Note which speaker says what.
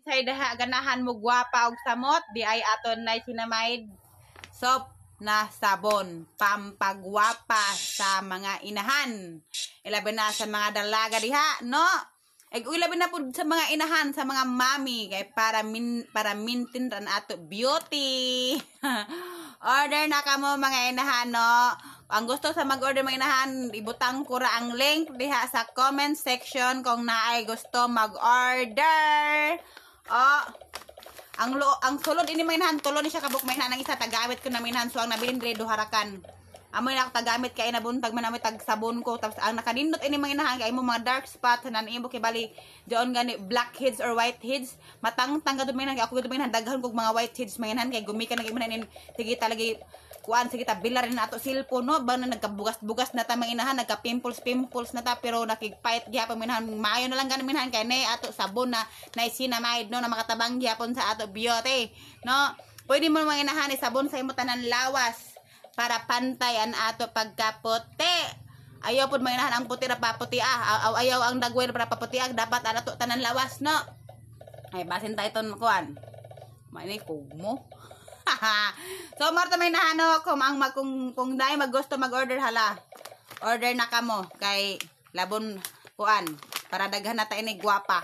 Speaker 1: say daha ganahan mo gwapa og samot di ay aton nay sinamaid soap na sabon pampagwapa sa mga inahan. Ilabi na sa mga dalaga diha, no? Ilabi na po sa mga inahan, sa mga mami kay para maintain ran ato beauty. Order na kamo mga inahan, no? Ang gusto sa mag-order mga inahan, ibutang ko ra ang link diha sa comment section kung naay gusto mag-order. Ang sulod ini mainhan, tulo ni siya kabuk mainhan ang isa tagamit ko na mainhan so ang nabilin dire duharakan. Amoy na tagamit kay na buntag man amoy tag sabon ko tapos ang nakanindot ini mainhan kay mo mga dark spot nan imo kay bali diyon gani blackheads or whiteheads matangtang gadud mainhan kay ako gadud mainhan daghan kog mga whiteheads mainhan kay gumikan lagi mainhan sige talagi kuan sige ta bilar na ato silpo no ba na nagkabugas-bugas na ta mainhan nagka-pimples na ta pero nakigpait gyapon mainhan maayo na lang ganin mainhan kay nay ato sabon na niacinamide no na makatabang gyapon sa ato beauty no pwede mo mainhan sabon sa imo tanan lawas para pantay an ato pagkaputi. Ayaw pud mainhan ang puti ra paputi ayaw ang dagway para paputi dapat ana to tanan lawas no ay basin ta iton kuan may kugmo. So marto may nahano kung dai maggusto mag-order hala. Order na kamo kay labon kuan para daghan na ta ini gwapa.